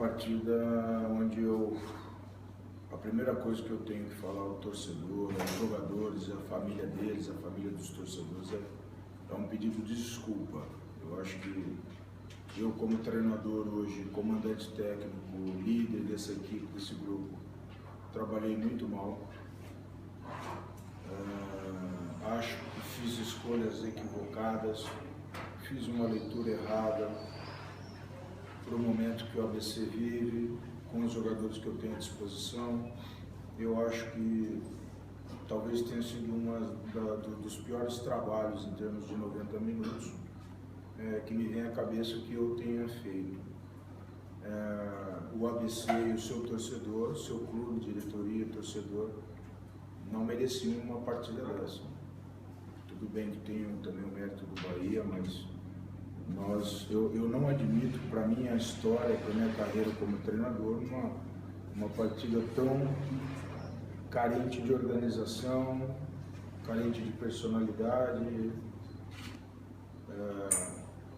partida onde a primeira coisa que eu tenho que falar ao torcedor, aos jogadores, à família deles, à família dos torcedores, é um pedido de desculpa. Eu acho que eu, como treinador hoje, comandante técnico, líder dessa equipe, desse grupo, trabalhei muito mal. Acho que fiz escolhas equivocadas, fiz uma leitura errada para o momento que o ABC vive, com os jogadores que eu tenho à disposição. Eu acho que talvez tenha sido dos piores trabalhos em termos de 90 minutos que me vem à cabeça que eu tenha feito. O ABC e o seu torcedor, o seu clube, diretoria, torcedor, não mereciam uma partida dessa. Tudo bem que tem também o mérito do Bahia, mas eu não admito, para minha história, para minha carreira como treinador, uma partida tão carente de organização, carente de personalidade.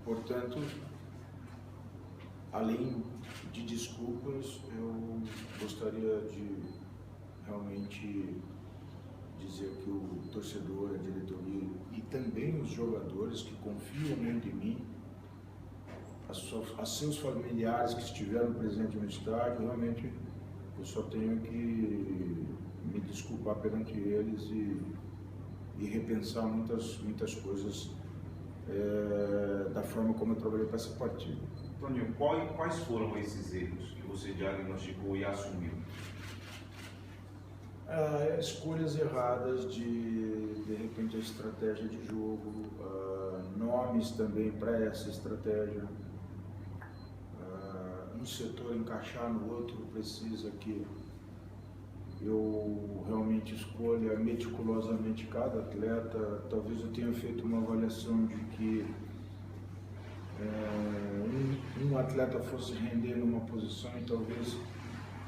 Portanto, além de desculpas, eu gostaria de realmente dizer que o torcedor, a diretoria e também os jogadores que confiam muito em mim, a seus familiares que estiveram presentes no estádio, realmente eu só tenho que me desculpar perante eles e repensar muitas coisas da forma como eu trabalhei para essa partida. Toninho, quais foram esses erros que você diagnosticou e assumiu? Escolhas erradas de repente a estratégia de jogo, nomes também para essa estratégia. Um setor encaixar no outro precisa que eu realmente escolha meticulosamente cada atleta. Talvez eu tenha feito uma avaliação de que um atleta fosse render numa posição e talvez,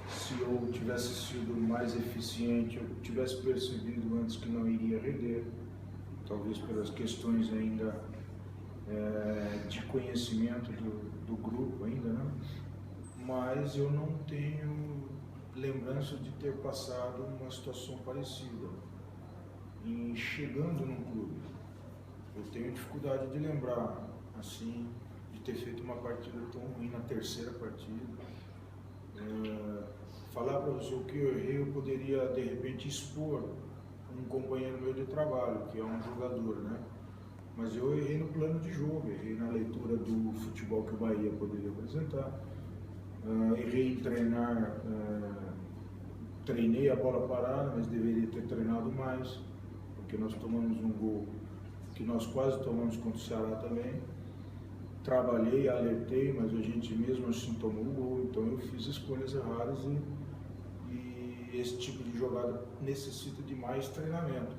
se eu tivesse sido mais eficiente, eu tivesse percebido antes que não iria render, talvez pelas questões ainda de conhecimento do grupo ainda, né? Mas eu não tenho lembrança de ter passado uma situação parecida em chegando num clube. Eu tenho dificuldade de lembrar, assim, de ter feito uma partida tão ruim na terceira partida. Falar para você o que eu errei, eu poderia de repente expor um companheiro meu de trabalho, que é um jogador, né? Mas eu errei no plano de jogo, errei na leitura do futebol que o Bahia poderia apresentar, errei em treinar, treinei a bola parada, mas deveria ter treinado mais, porque nós tomamos um gol que nós quase tomamos contra o Ceará também. Trabalhei, alertei, mas a gente mesmo assim tomou o gol, então eu fiz escolhas erradas e esse tipo de jogada necessita de mais treinamento.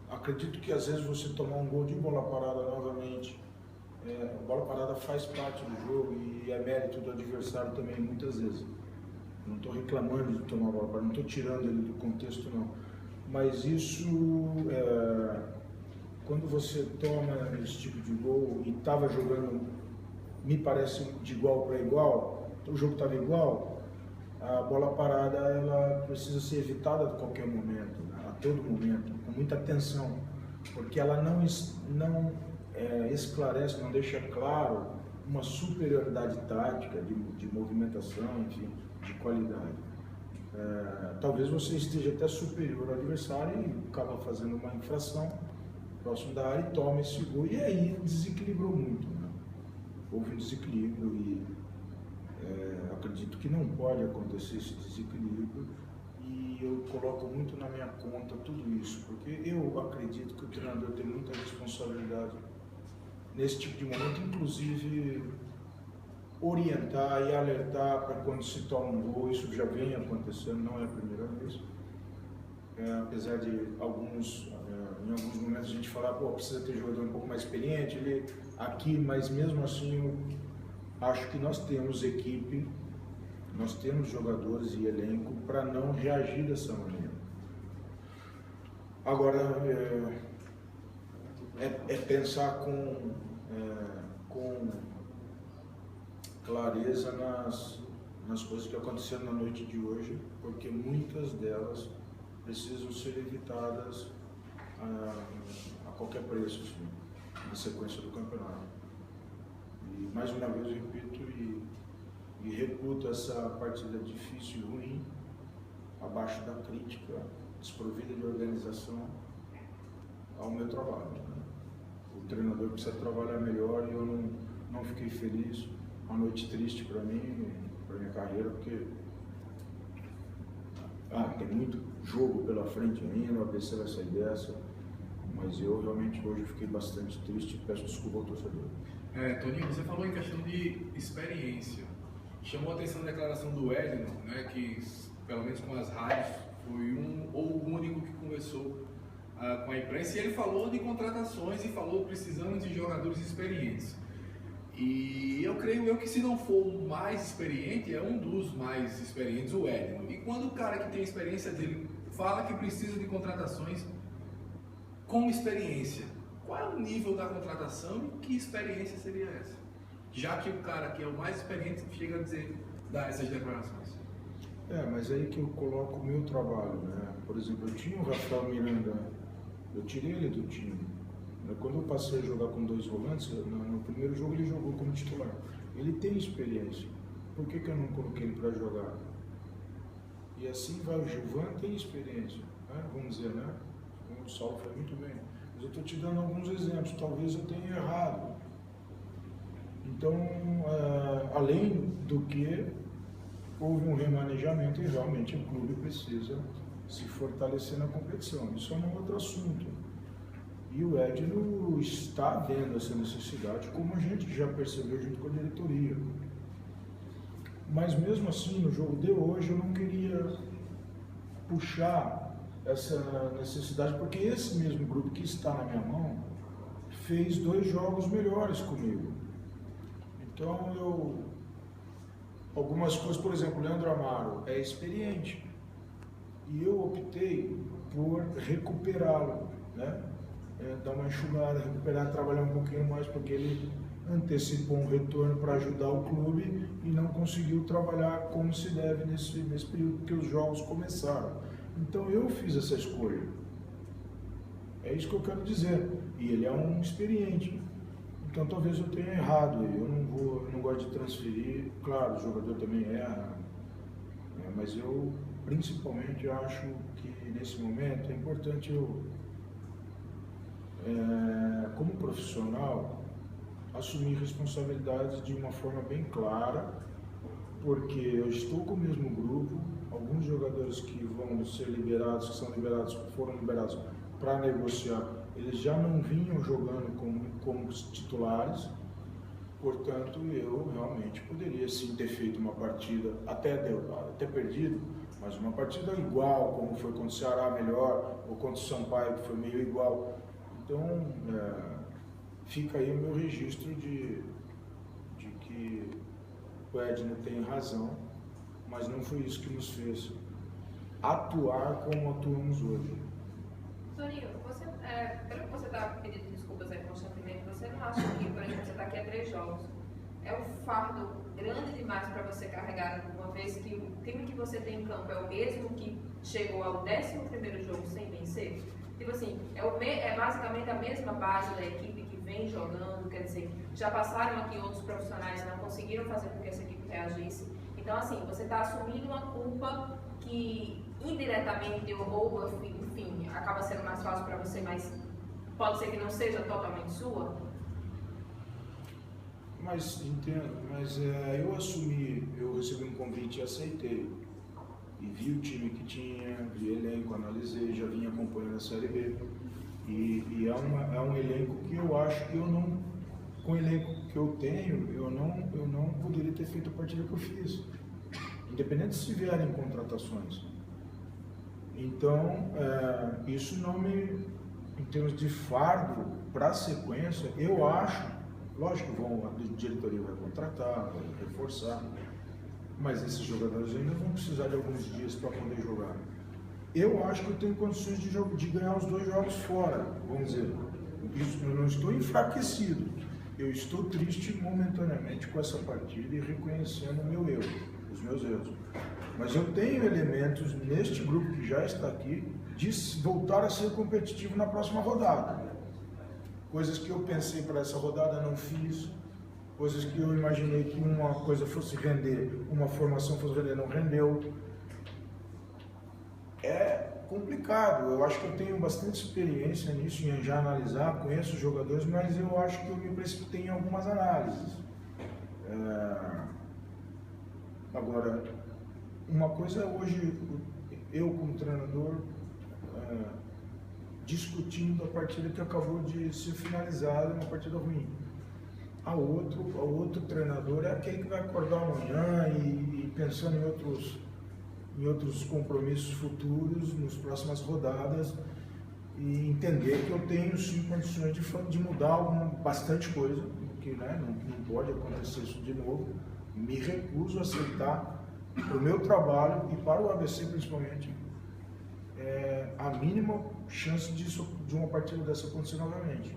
Acredito que às vezes você tomar um gol de bola parada novamente, a bola parada faz parte do jogo e é mérito do adversário também muitas vezes. Não estou reclamando de tomar a bola parada, não estou tirando ele do contexto não, mas isso quando você toma esse tipo de gol e estava jogando, me parece, de igual para igual, o jogo estava igual, a bola parada ela precisa ser evitada a qualquer momento, né? A todo momento, com muita atenção, porque ela não esclarece, não deixa claro uma superioridade tática, de movimentação, enfim, de qualidade. Talvez você esteja até superior ao adversário e acaba fazendo uma infração próximo da área e toma esse gol, e aí desequilibrou muito, né? Houve um desequilíbrio e acredito que não pode acontecer esse desequilíbrio, e eu coloco muito na minha conta tudo isso, porque eu acredito que o treinador tem muita responsabilidade nesse tipo de momento, inclusive orientar e alertar para quando se toma um gol. Isso já vem acontecendo, não é a primeira vez. Apesar de em alguns momentos a gente falar, precisa ter jogador um pouco mais experiente aqui, mas mesmo assim eu acho que nós temos equipe, nós temos jogadores e elenco para não reagir dessa maneira. Agora, pensar com clareza nas coisas que aconteceram na noite de hoje, porque muitas delas precisam ser evitadas a qualquer preço, assim, na sequência do campeonato. E mais uma vez eu repito e reputo essa partida difícil e ruim, abaixo da crítica, desprovida de organização ao meu trabalho, né? O treinador precisa trabalhar melhor e eu não fiquei feliz. Uma noite triste para mim, para minha carreira, porque tem muito jogo pela frente ainda, o ABC vai sair dessa, mas eu realmente hoje fiquei bastante triste e peço desculpa ao torcedor. Toninho, você falou em questão de experiência. Chamou a atenção a declaração do Edno, né, que pelo menos com as rádios foi o único que conversou com a imprensa, e ele falou de contratações e falou precisamos de jogadores experientes. E eu creio que se não for o mais experiente, é um dos mais experientes, o Edno. E quando o cara que tem experiência dele fala que precisa de contratações com experiência, qual é o nível da contratação e que experiência seria essa? Já que o cara que é o mais experiente chega a dar essas declarações. Mas aí que eu coloco o meu trabalho, né? Por exemplo, eu tinha o Rafael Miranda, eu tirei ele do time. Quando eu passei a jogar com 2 volantes, no primeiro jogo ele jogou como titular. Ele tem experiência. Por que eu não coloquei ele para jogar? E assim vai, o Gilvan tem experiência, né? Vamos dizer, né? O Saulo foi muito bem. Mas eu estou te dando alguns exemplos, talvez eu tenha errado. Então, além do que, houve um remanejamento e realmente o clube precisa se fortalecer na competição. Isso é um outro assunto. E o Edno está vendo essa necessidade, como a gente já percebeu junto com a diretoria. Mas mesmo assim, no jogo de hoje, eu não queria puxar essa necessidade, porque esse mesmo grupo que está na minha mão fez 2 jogos melhores comigo. Então, algumas coisas, por exemplo, o Leandro Amaro é experiente e eu optei por recuperá-lo, né? Dar uma enxugada, recuperar, trabalhar um pouquinho mais, porque ele antecipou um retorno para ajudar o clube e não conseguiu trabalhar como se deve nesse período que os jogos começaram. Então eu fiz essa escolha. É isso que eu quero dizer. E ele é um experiente. Então talvez eu tenha errado. Eu não gosto de transferir. Claro, o jogador também erra. Mas eu principalmente acho que nesse momento é importante eu, como profissional, assumir responsabilidades de uma forma bem clara, porque eu estou com o mesmo grupo, alguns jogadores que vão ser liberados, que são liberados, foram liberados para negociar, eles já não vinham jogando como titulares, portanto eu realmente poderia sim ter feito uma partida, até perdido, mas uma partida igual, como foi contra o Ceará melhor, ou contra o Sampaio, que foi meio igual. Então, fica aí o meu registro de que o Edno tem razão, mas não foi isso que nos fez atuar como atuamos hoje. Toninho, pelo que você está pedindo desculpas aí constantemente, você não acha que, por exemplo, você está aqui há 3 jogos, é um fardo grande demais para você carregar, uma vez que o time que você tem em campo é o mesmo que chegou ao 11º jogo sem vencer? Tipo assim, é basicamente a mesma base da equipe que vem jogando, quer dizer, já passaram aqui outros profissionais, não conseguiram fazer com que essa equipe reagisse. Então, assim, você está assumindo uma culpa que indiretamente ou enfim, acaba sendo mais fácil para você, mas pode ser que não seja totalmente sua? Mas, entendo, eu assumi, eu recebi um convite e aceitei. E vi o time que tinha, vi o elenco, analisei, já vinha acompanhando a Série B. E é um elenco que eu acho que eu não, com o elenco que eu tenho, eu não poderia ter feito a partida que eu fiz. Independente se vierem contratações. Então, isso não me, em termos de fardo para a sequência, eu acho, lógico que a diretoria vai contratar, vai reforçar, mas esses jogadores ainda vão precisar de alguns dias para poder jogar. Eu acho que eu tenho condições de ganhar os 2 jogos fora, vamos dizer. Eu não estou enfraquecido, eu estou triste momentaneamente com essa partida e reconhecendo o meu erro, os meus erros. Mas eu tenho elementos neste grupo que já está aqui de voltar a ser competitivo na próxima rodada. Coisas que eu pensei para essa rodada não fiz, coisas que eu imaginei que uma coisa fosse render, uma formação fosse render, não rendeu. É complicado, eu acho que eu tenho bastante experiência nisso, em já analisar, conheço os jogadores, mas eu acho que eu me precipitei em algumas análises. Agora, uma coisa é hoje, eu como treinador, discutindo a partida que acabou de ser finalizada, uma partida ruim. A outro treinador é aquele que vai acordar amanhã e pensando em outros compromissos futuros, nas próximas rodadas, e entender que eu tenho sim condições de mudar bastante coisa, porque não pode acontecer isso de novo. Me recuso a aceitar para o meu trabalho e para o ABC principalmente a mínima chance de uma partida dessa acontecer novamente.